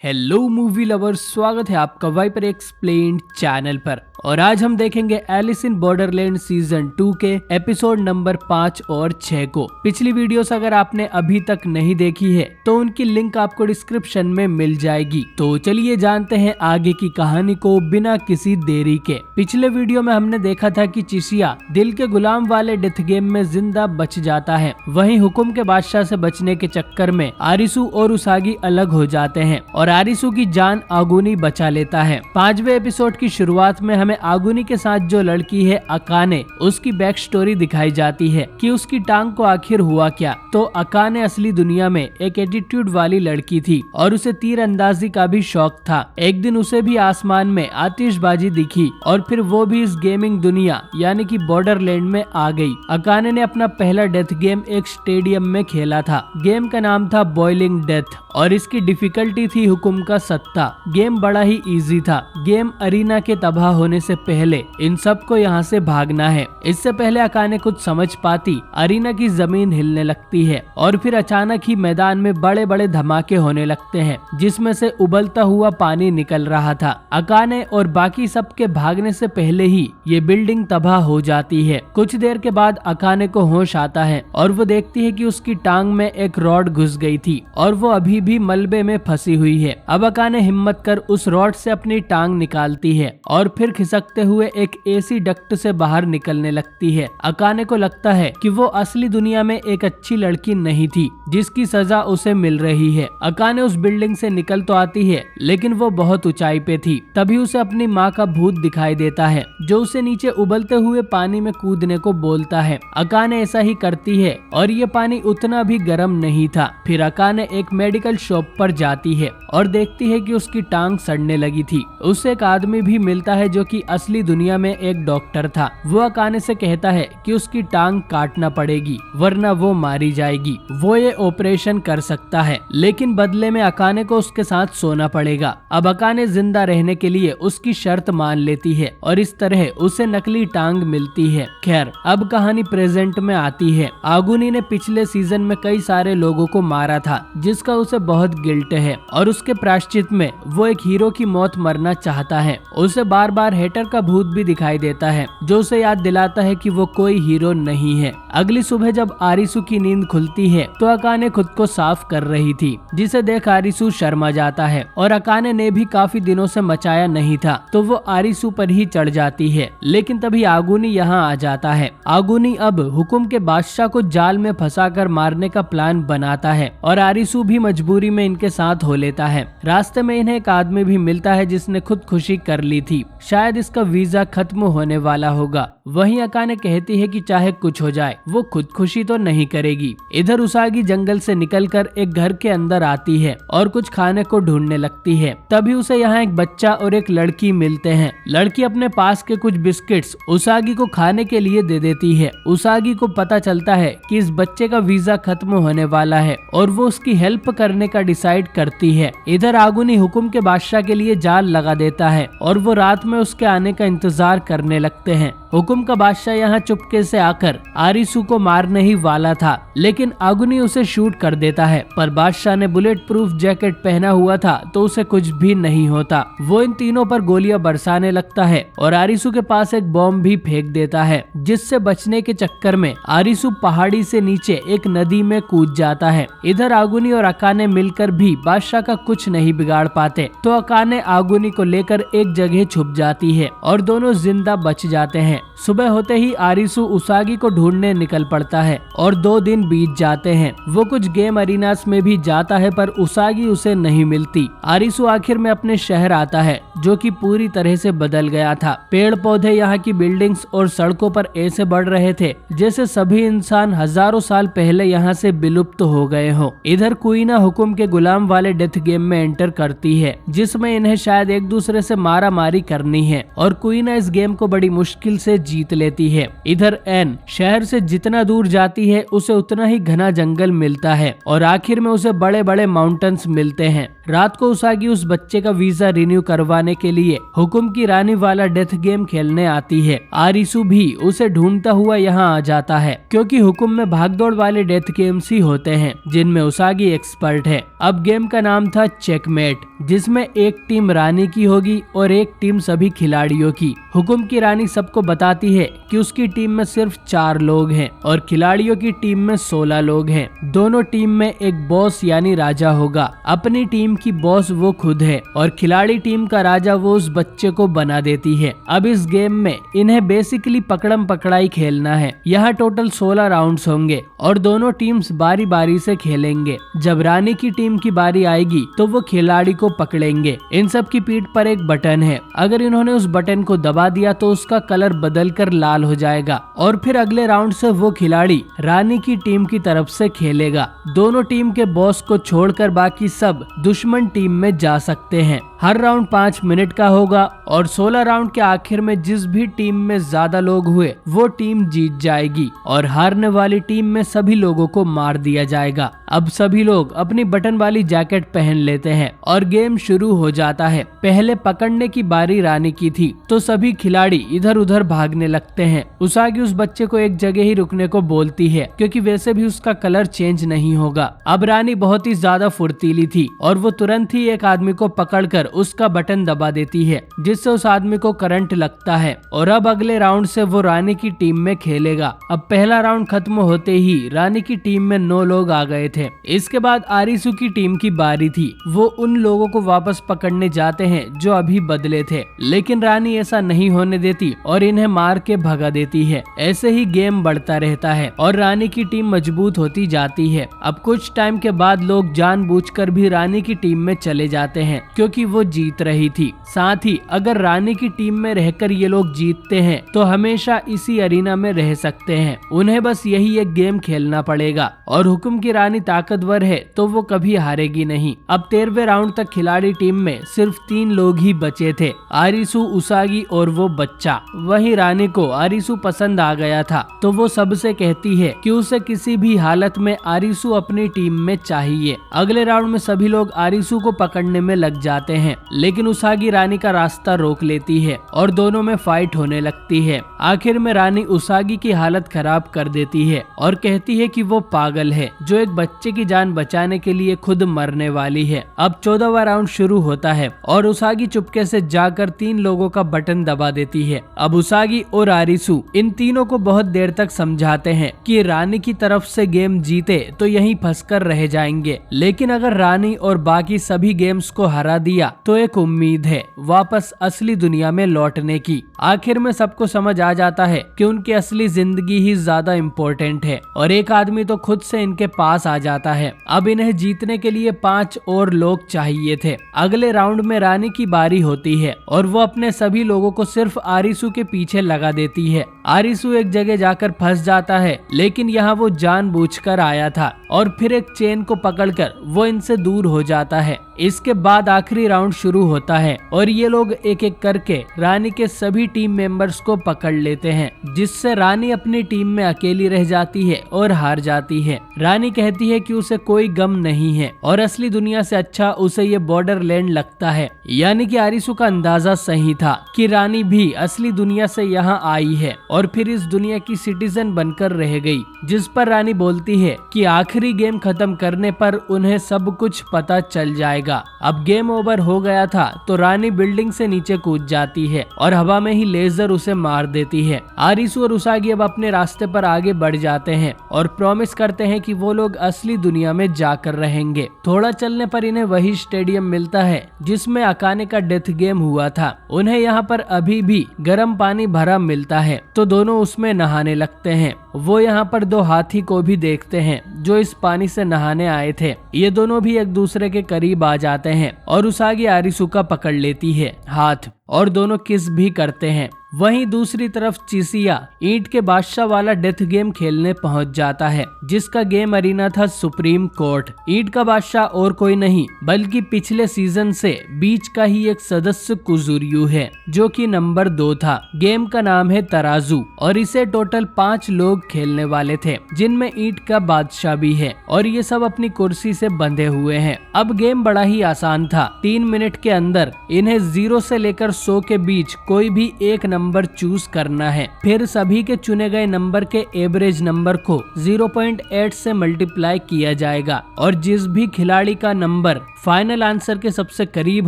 Hello movie lovers, स्वागत है आपका वाइपर एक्सप्लेन्ड चैनल पर। और आज हम देखेंगे एलिस इन बॉर्डरलैंड सीजन 2 के एपिसोड नंबर 5 और 6 को। पिछली वीडियोस अगर आपने अभी तक नहीं देखी है तो उनकी लिंक आपको डिस्क्रिप्शन में मिल जाएगी। तो चलिए जानते हैं आगे की कहानी को बिना किसी देरी के। पिछले वीडियो में हमने देखा था कि चिशिया दिल के गुलाम वाले डेथ गेम में जिंदा बच जाता है, वहीं हुकुम के बादशाह से बचने के चक्कर में आरिसू और उसागी अलग हो जाते हैं और आरिसू की जान आगुनी बचा लेता है। 5वें एपिसोड की शुरुआत में हमें आगुनी के साथ जो लड़की है अकाने, उसकी बैक स्टोरी दिखाई जाती है कि उसकी टांग को आखिर हुआ क्या। तो अकाने असली दुनिया में एक एटीट्यूड वाली लड़की थी और उसे तीर अंदाजी का भी शौक था। एक दिन उसे भी आसमान में आतिशबाजी दिखी और फिर वो भी इस गेमिंग दुनिया यानी कि बॉर्डरलैंड में आ गई। अकाने ने अपना पहला डेथ गेम एक स्टेडियम में खेला था। गेम का नाम था बॉइलिंग डेथ और इसकी डिफिकल्टी थी हुकुम का सत्ता। गेम बड़ा ही इजी था। गेम अरीना के तबाह होने से पहले इन सबको यहाँ से भागना है। इससे पहले अकाने कुछ समझ पाती, अरीना की जमीन हिलने लगती है और फिर अचानक ही मैदान में बड़े बड़े धमाके होने लगते हैं जिसमें से उबलता हुआ पानी निकल रहा था। अकाने और बाकी सबके भागने से पहले ही ये बिल्डिंग तबाह हो जाती है। कुछ देर के बाद अकाने को होश आता है और वो देखती है कि उसकी टांग में एक रॉड घुस गई थी और वो अभी भी मलबे में फंसी हुई है। अब अकाने हिम्मत कर उस रॉड से अपनी टांग निकालती है और फिर खिसकते हुए एक एसी डक्ट से बाहर निकलने लगती है। अकाने को लगता है कि वो असली दुनिया में एक अच्छी लड़की नहीं थी जिसकी सजा उसे मिल रही है। अकाने उस बिल्डिंग से निकल तो आती है लेकिन वो बहुत ऊंचाई पे थी। तभी उसे अपनी माँ का भूत दिखाई देता है जो उसे नीचे उबलते हुए पानी में कूदने को बोलता है। अकाने ऐसा ही करती है और ये पानी उतना भी गर्म नहीं था। फिर अकाने एक मेडिकल शॉप पर जाती है और देखती है कि उसकी टांग सड़ने लगी थी। उसे एक आदमी भी मिलता है जो कि असली दुनिया में एक डॉक्टर था। वो अकाने से कहता है कि उसकी टांग काटना पड़ेगी वरना वो मारी जाएगी। वो ये ऑपरेशन कर सकता है लेकिन बदले में अकाने को उसके साथ सोना पड़ेगा। अब अकाने जिंदा रहने के लिए उसकी शर्त मान लेती है और इस तरह उसे नकली टांग मिलती है। खैर अब कहानी प्रेजेंट में आती है। आगुनी ने पिछले सीजन में कई सारे लोगों को मारा था जिसका उसे बहुत गिल्ट है और उसके प्रायश्चित में वो एक हीरो की मौत मरना चाहता है। उसे बार बार हेटर का भूत भी दिखाई देता है जो उसे याद दिलाता है कि वो कोई हीरो नहीं है। अगली सुबह जब आरिसू की नींद खुलती है तो अकाने खुद को साफ कर रही थी जिसे देख आरिसू शर्मा जाता है और अकाने ने भी काफी दिनों से मचाया नहीं था तो वो आरिसू पर ही चढ़ जाती है। लेकिन तभी आगुनी यहाँ आ जाता है। आगुनी अब हुकुम के बादशाह को जाल में फंसाकर मारने का प्लान बनाता है और आरिसू भी मजबूरी में इनके साथ हो लेता है। रास्ते में इन्हें एक आदमी भी मिलता है जिसने खुदकुशी कर ली थी। शायद इसका वीजा खत्म होने वाला होगा। वहीं अकाने कहती है कि चाहे कुछ हो जाए वो खुदकुशी तो नहीं करेगी। इधर उसागी जंगल से निकलकर एक घर के अंदर आती है और कुछ खाने को ढूंढने लगती है। तभी उसे यहाँ एक बच्चा और एक लड़की मिलते हैं। लड़की अपने पास के कुछ बिस्किट्स उसागी को खाने के लिए दे देती है। उसागी को पता चलता है कि इस बच्चे का वीजा खत्म होने वाला है और वो उसकी हेल्प करने का डिसाइड करती है। इधर आगुनी हुकुम के बादशाह के लिए जाल लगा देता है और वो रात में उसके आने का इंतजार करने लगते हैं। हुकुम का बादशाह यहाँ चुपके से आकर आरिसू को मारने ही वाला था लेकिन आगुनी उसे शूट कर देता है, पर बादशाह ने बुलेट प्रूफ जैकेट पहना हुआ था तो उसे कुछ भी नहीं होता। वो इन तीनों पर गोलियां बरसाने लगता है और आरिसू के पास एक बॉम्ब भी फेंक देता है जिससे बचने के चक्कर में आरिसू पहाड़ी से नीचे एक नदी में कूद जाता है। इधर आगुनी और अकाने मिलकर भी बादशाह का कुछ नहीं बिगाड़ पाते तो अकाने आगुनी को लेकर एक जगह छुप जाती है और दोनों जिंदा बच जाते हैं। सुबह होते ही आरिसू उसागी को ढूंढने निकल पड़ता है और 2 दिन बीत जाते हैं। वो कुछ गेम अरीनास में भी जाता है पर उसागी उसे नहीं मिलती। आरिसू आखिर में अपने शहर आता है जो कि पूरी तरह से बदल गया था। पेड़ पौधे, यहाँ की बिल्डिंग्स और सड़कों पर ऐसे बढ़ रहे थे जैसे सभी इंसान हजारों साल पहले यहाँ से विलुप्त हो गए हो। इधर कुइना हुकुम के गुलाम वाले डेथ गेम में एंटर करती है जिसमें इन्हें शायद एक दूसरे से मारा मारी करनी है और कुइना इस गेम को बड़ी मुश्किल से जीत लेती है। इधर एन शहर से जितना दूर जाती है उसे उतना ही घना जंगल मिलता है और आखिर में उसे बड़े बड़े माउंटेन्स मिलते हैं। रात को उसागी उस बच्चे का वीजा रिन्यू करवाने के लिए हुकुम की रानी वाला डेथ गेम खेलने आती है। आरिसू भी उसे ढूंढता हुआ यहाँ आ जाता है, क्योंकि हुकुम में भागदौड़ वाले डेथ गेम्स ही होते हैं जिनमें उसागी एक्सपर्ट है। अब गेम का नाम था चेकमेट, जिसमें एक टीम रानी की होगी और एक टीम सभी खिलाड़ियों की। हुकुम की रानी सबको बताती है कि उसकी टीम में सिर्फ 4 लोग हैं और खिलाड़ियों की टीम में 16 लोग हैं। दोनों टीम में एक बॉस यानी राजा होगा। अपनी टीम की बॉस वो खुद है और खिलाड़ी टीम का राजा वो उस बच्चे को बना देती है। अब इस गेम में इन्हें बेसिकली पकड़म पकड़ाई खेलना है। यहाँ टोटल 16 राउंड्स होंगे और दोनों टीम्स बारी बारी से खेलेंगे। जब रानी की टीम की बारी आएगी तो वो खिलाड़ी को पकड़ेंगे। इन सब की पीठ पर एक बटन है, अगर इन्होंने उस बटन को दबा दिया तो उसका कलर बदल कर लाल हो जाएगा और फिर अगले राउंड से वो खिलाड़ी रानी की टीम की तरफ से खेलेगा। दोनों टीम के बॉस को छोड़कर बाकी सब दुश्मन टीम में जा सकते हैं। हर राउंड 5 मिनट का होगा और 16 राउंड के आखिर में जिस भी टीम में ज्यादा लोग हुए वो टीम जीत जाएगी और हारने वाली टीम में सभी लोगों को मार दिया जाएगा। अब सभी लोग अपनी बटन वाली जैकेट पहन लेते हैं और गेम शुरू हो जाता है। पहले पकड़ने की बारी रानी की थी तो सभी खिलाड़ी इधर उधर भागने लगते हैं। उसागी उस बच्चे को एक जगह ही रुकने को बोलती है, क्योंकि वैसे भी उसका कलर चेंज नहीं होगा। अब रानी बहुत ही ज्यादा फुर्तीली थी और वो तुरंत ही एक आदमी को पकड़कर उसका बटन दबा देती है, जिससे उस आदमी को करंट लगता है और अब अगले राउंड से वो रानी की टीम में खेलेगा। अब पहला राउंड खत्म होते ही रानी की टीम में 9 लोग आ गए थे। इसके बाद आरिसू की टीम की बारी थी। वो उन लोगों को वापस पकड़ने जाते हैं जो अभी बदले थे, लेकिन रानी ऐसा नहीं होने देती और इन्हें मार के भगा देती है। ऐसे ही गेम बढ़ता रहता है और रानी की टीम मजबूत होती जाती है। अब कुछ टाइम के बाद लोग जानबूझकर भी रानी की टीम में चले जाते हैं, क्योंकि वो जीत रही थी। साथ ही अगर रानी की टीम में रहकर ये लोग जीतते हैं तो हमेशा इसी अरीना में रह सकते हैं। उन्हें बस यही एक गेम खेलना पड़ेगा और हुकुम की रानी ताकतवर है तो वो कभी हारेगी नहीं। अब 13वें राउंड तक खिलाड़ी टीम में सिर्फ 3 लोग ही बचे थे, आरिसू, उसागी और वो बच्चा। वहीं रानी को आरिसू पसंद आ गया था तो वो सबसे कहती है कि उसे किसी भी हालत में आरिसू अपनी टीम में चाहिए। अगले राउंड में सभी लोग आरिसू को पकड़ने में लग जाते हैं, लेकिन उसागी रानी का रास्ता रोक लेती है और दोनों में फाइट होने लगती है। आखिर में रानी उसागी की हालत खराब कर देती है और कहती है कि वो पागल है जो एक बच्चे की जान बचाने के लिए खुद मरने वाली है। अब 14वां राउंड शुरू होता है और उसागी चुपके से जाकर 3 लोगों का बटन दबा देती है। अब उसागी और आरिसू इन तीनों को बहुत देर तक समझाते हैं कि रानी की तरफ से गेम जीते तो यहीं फंसकर रह जाएंगे, लेकिन अगर रानी और बाकी सभी गेम्स को हरा दिया तो एक उम्मीद है वापस असली दुनिया में लौटने की। आखिर में सबको समझ आ जाता है कि उनकी असली जिंदगी ही ज्यादा इम्पोर्टेंट है और एक आदमी तो खुद से इनके पास आ जाता है। अब इन्हें जीतने के लिए 5 और लोग चाहिए थे। अगले राउंड में रानी की बारी होती है और वो अपने सभी लोगों को सिर्फ आरिसू के पीछे लगा देती है। आरिसू एक जगह जाकर फंस जाता है, लेकिन यहाँ वो जानबूझकर आया था और फिर एक चेन को पकड़कर वो इनसे दूर हो जाता है। इसके बाद आखिरी राउंड शुरू होता है और ये लोग एक एक करके रानी के सभी टीम मेंबर्स को पकड़ लेते हैं, जिससे रानी अपनी टीम में अकेली रह जाती है और हार जाती है। रानी कहती है कि उसे कोई गम नहीं है और असली दुनिया से अच्छा उसे ये बॉर्डरलैंड लगता है। यानी कि आरिसू का अंदाजा सही था कि रानी भी असली दुनिया से यहाँ आई है और फिर इस दुनिया की सिटीजन बनकर रह गई, जिस पर रानी बोलती है कि आखिरी गेम खत्म करने पर उन्हें सब कुछ पता चल जाएगा। अब गेम ओवर हो गया था तो रानी बिल्डिंग से नीचे कूद जाती है और हवा में ही लेजर उसे मार देती है। आरिसू और उसागी अब अपने रास्ते पर आगे बढ़ जाते हैं और प्रॉमिस करते हैं कि वो लोग असली दुनिया में जाकर रहेंगे। थोड़ा चलने पर इन्हें वही स्टेडियम मिलता है जिसमें अकाने का डेथ गेम हुआ था। उन्हें यहाँ पर अभी भी गर्म पानी भरा मिलता है तो दोनों उसमें नहाने लगते हैं। वो यहाँ पर 2 हाथी को भी देखते हैं जो इस पानी से नहाने आए थे। ये दोनों भी एक दूसरे के करीब आ जाते हैं और उसागी आरिसू का पकड़ लेती है हाथ और दोनों किस भी करते हैं। वहीं दूसरी तरफ चिसिया ईंट के बादशाह वाला डेथ गेम खेलने पहुंच जाता है, जिसका गेम अरीना था सुप्रीम कोर्ट। ईंट का बादशाह और कोई नहीं बल्कि पिछले सीजन से बीच का ही एक सदस्य कुजुरियू है, जो कि नंबर 2 था। गेम का नाम है तराजू और इसे टोटल 5 लोग खेलने वाले थे, जिनमें ईंट का बादशाह भी है और ये सब अपनी कुर्सी से बंधे हुए हैं। अब गेम बड़ा ही आसान था। 3 मिनट के अंदर इन्हें 0 से लेकर 100 के बीच कोई भी एक नंबर चूज करना है। फिर सभी के चुने गए नंबर के एवरेज नंबर को 0.8 से मल्टीप्लाई किया जाएगा और जिस भी खिलाड़ी का नंबर फाइनल आंसर के सबसे करीब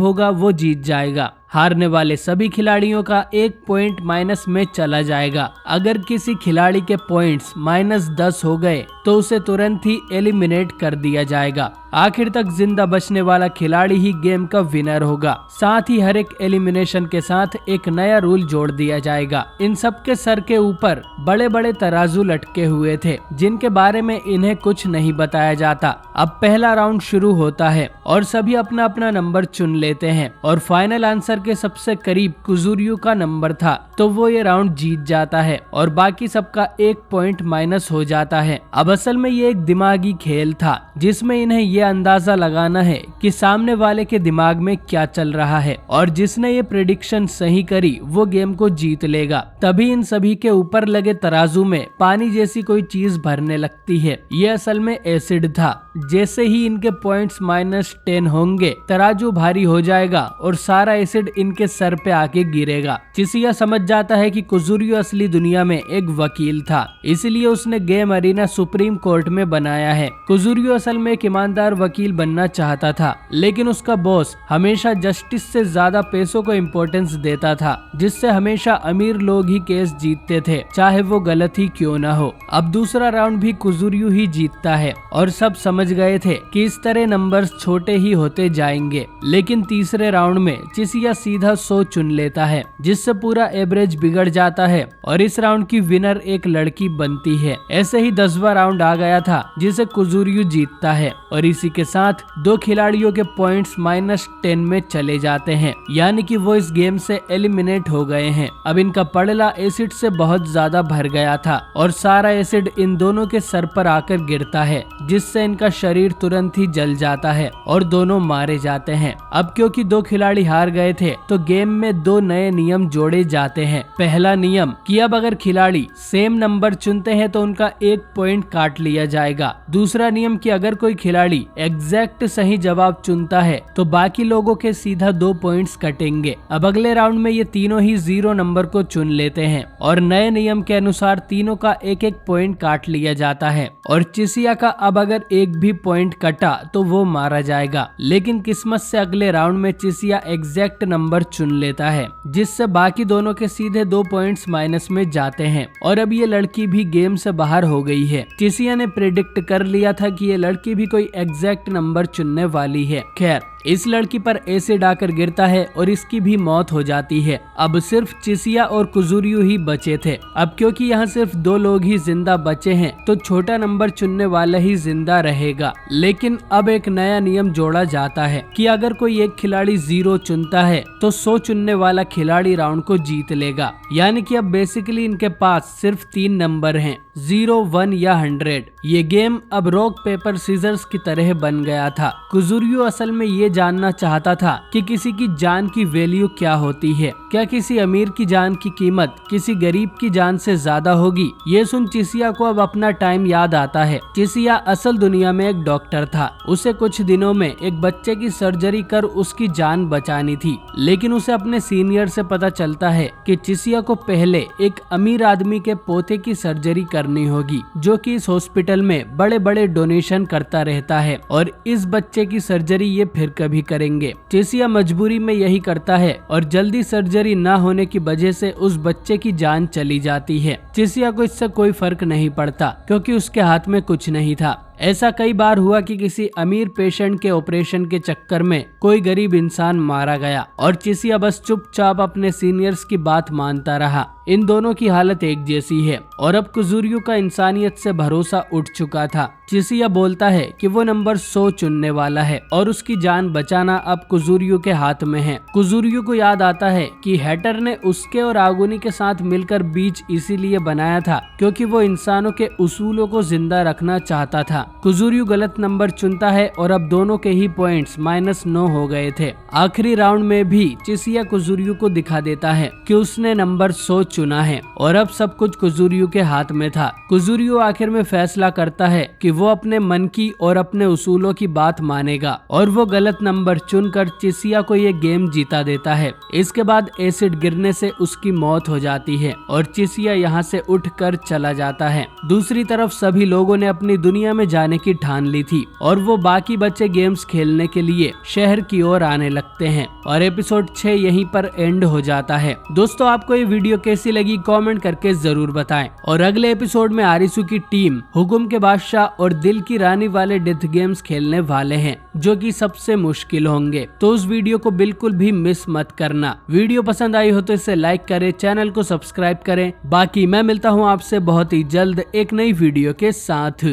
होगा वो जीत जाएगा। हारने वाले सभी खिलाड़ियों का 1 पॉइंट माइनस में चला जाएगा। अगर किसी खिलाड़ी के पॉइंट्स -10 हो गए तो उसे तुरंत ही एलिमिनेट कर दिया जाएगा। आखिर तक जिंदा बचने वाला खिलाड़ी ही गेम का विनर होगा। साथ ही हर एक एलिमिनेशन के साथ एक नया रूल जोड़ दिया जाएगा। इन सब के सर के ऊपर बड़े बड़े तराजू लटके हुए थे, जिनके बारे में इन्हें कुछ नहीं बताया जाता। अब पहला राउंड शुरू होता है और सभी अपना अपना नंबर चुन लेते हैं और फाइनल आंसर के सबसे करीब कुजुरियू का नंबर था तो वो ये राउंड जीत जाता है और बाकी सबका 1 पॉइंट माइनस हो जाता है। अब असल में ये एक दिमागी खेल था, जिसमें इन्हें ये अंदाजा लगाना है कि सामने वाले के दिमाग में क्या चल रहा है और जिसने ये प्रेडिक्शन सही करी वो गेम को जीत लेगा। तभी इन सभी के ऊपर लगे तराजू में पानी जैसी कोई चीज भरने लगती है। ये असल में एसिड था। जैसे ही इनके पॉइंट्स -10 होंगे तराजू भारी हो जाएगा और सारा एसिड इनके सर पे आके गिरेगा। चिसिया समझ जाता है कि कुजुरियू असली दुनिया में एक वकील था, इसलिए उसने गेम अरीना सुप्रीम कोर्ट में बनाया है। कुजुरियू असल में एक ईमानदार वकील बनना चाहता था, लेकिन उसका बॉस हमेशा जस्टिस से ज्यादा पैसों को इम्पोर्टेंस देता था, जिससे हमेशा अमीर लोग ही केस जीतते थे, चाहे वो गलत ही क्यों ना हो। अब दूसरा राउंड भी कुजुरियू ही जीतता है और सब समझ गए थे कि इस तरह नंबर्स छोटे ही होते जाएंगे। लेकिन तीसरे राउंड में चिसिया सीधा 100 चुन लेता है, जिससे पूरा एवरेज बिगड़ जाता है और इस राउंड की विनर एक लड़की बनती है। ऐसे ही 10वां राउंड आ गया था, जिसे कुजुरियू जीतता है और इसी के साथ 2 खिलाड़ियों के पॉइंट्स -10 में चले जाते हैं, यानी कि वो इस गेम से एलिमिनेट हो गए हैं। अब इनका पड़ला एसिड से बहुत ज्यादा भर गया था और सारा एसिड इन दोनों के सर पर आकर गिरता है, जिससे इनका शरीर तुरंत ही जल जाता है और दोनों मारे जाते हैं। अब क्योंकि 2 खिलाड़ी हार गए थे तो गेम में 2 नए नियम जोड़े जाते हैं। पहला नियम कि अब अगर खिलाड़ी सेम नंबर चुनते हैं तो उनका 1 पॉइंट काट लिया जाएगा। दूसरा नियम कि अगर कोई खिलाड़ी एग्जैक्ट सही जवाब चुनता है तो बाकी लोगों के सीधा 2 पॉइंट्स कटेंगे। अब अगले राउंड में ये तीनों ही 0 नंबर को चुन लेते हैं और नए नियम के अनुसार तीनों का 1-1 पॉइंट काट लिया जाता है और चिसिया का अब अगर एक भी पॉइंट कटा तो वो मारा जाएगा। लेकिन किस्मत से अगले राउंड में चिसिया एग्जैक्ट नंबर चुन लेता है, जिससे बाकी दोनों के सीधे 2 पॉइंट्स माइनस में जाते हैं और अब ये लड़की भी गेम से बाहर हो गई है। चिसिया ने प्रेडिक्ट कर लिया था कि ये लड़की भी कोई एग्जैक्ट नंबर चुनने वाली है। खैर, इस लड़की पर एसिड आकर गिरता है और इसकी भी मौत हो जाती है। अब सिर्फ चिसिया और कुजुरियू ही बचे थे। अब क्योंकि यहाँ सिर्फ 2 लोग ही जिंदा बचे हैं तो छोटा नंबर चुनने वाला ही जिंदा रहेगा। लेकिन अब एक नया नियम जोड़ा जाता है कि अगर कोई एक खिलाड़ी 0 चुनता है तो 100 चुनने वाला खिलाड़ी राउंड को जीत लेगा। यानी कि अब बेसिकली इनके पास सिर्फ 3 नंबर हैं, 0, 1 या 100। ये गेम अब रॉक पेपर सीजर्स की तरह बन गया था। कुजुरियू असल में ये जानना चाहता था कि किसी की जान की वैल्यू क्या होती है। क्या किसी अमीर की जान की कीमत किसी गरीब की जान से ज्यादा होगी? ये सुन चिसिया को अब अपना टाइम याद आता है। चिसिया असल दुनिया में एक डॉक्टर था। उसे कुछ दिनों में एक बच्चे की सर्जरी कर उसकी जान बचानी थी, लेकिन उसे अपने सीनियर से पता चलता है कि चिसिया को पहले एक अमीर आदमी के पोते की सर्जरी करनी होगी, जो कि इस हॉस्पिटल में बड़े बड़े डोनेशन करता रहता है और इस बच्चे की सर्जरी ये फिर कभी करेंगे। चिसिया मजबूरी में यही करता है और जल्दी सर्जरी ना होने की वजह से उस बच्चे की जान चली जाती है। चिसिया को इससे कोई फर्क नहीं पड़ता क्योंकि उसके हाथ में कुछ नहीं था। ऐसा कई बार हुआ कि किसी अमीर पेशेंट के ऑपरेशन के चक्कर में कोई गरीब इंसान मारा गया और चिसिया बस चुपचाप अपने सीनियर्स की बात मानता रहा। इन दोनों की हालत एक जैसी है और अब कुजुरियो का इंसानियत से भरोसा उठ चुका था। चिसिया बोलता है कि वो नंबर 100 चुनने वाला है और उसकी जान बचाना अब कुजुरियो के हाथ में है। कुजुरियो को याद आता है कि हैटर ने उसके और आगुनी के साथ मिलकर बीच इसीलिए बनाया था क्योंकि वो इंसानों के उसूलों को जिंदा रखना चाहता था। कुजुरियो गलत नंबर चुनता है और अब दोनों के ही पॉइंट्स -9 हो गए थे। आखिरी राउंड में भी चिसिया कुजुरियो को दिखा देता है कि उसने नंबर 100 चुना है और अब सब कुछ कुजुरियो के हाथ में था। कुजुरियो आखिर में फैसला करता है कि वो अपने मन की और अपने उसूलों की बात मानेगा और वो गलत नंबर चुनकर चिसिया को ये गेम जीता देता है। इसके बाद एसिड गिरने से उसकी मौत हो जाती है और चिसिया यहाँ से उठकर चला जाता है। दूसरी तरफ सभी लोगों ने अपनी दुनिया में जाने की ठान ली थी और वो बाकी बच्चे गेम्स खेलने के लिए शहर की ओर आने लगते हैं और एपिसोड 6 यहीं पर एंड हो जाता है। दोस्तों, आपको ये वीडियो कैसी लगी कमेंट करके जरूर बताएं और अगले एपिसोड में आरिसु की टीम हुकुम के बादशाह और दिल की रानी वाले डेथ गेम्स खेलने वाले हैं जो कि सबसे मुश्किल होंगे। तो उस वीडियो को बिल्कुल भी मिस मत करना। वीडियो पसंद आई हो तो इसे लाइक करें, चैनल को सब्सक्राइब करें। बाकी मैं मिलता हूँ आपसे बहुत ही जल्द एक नई वीडियो के साथ।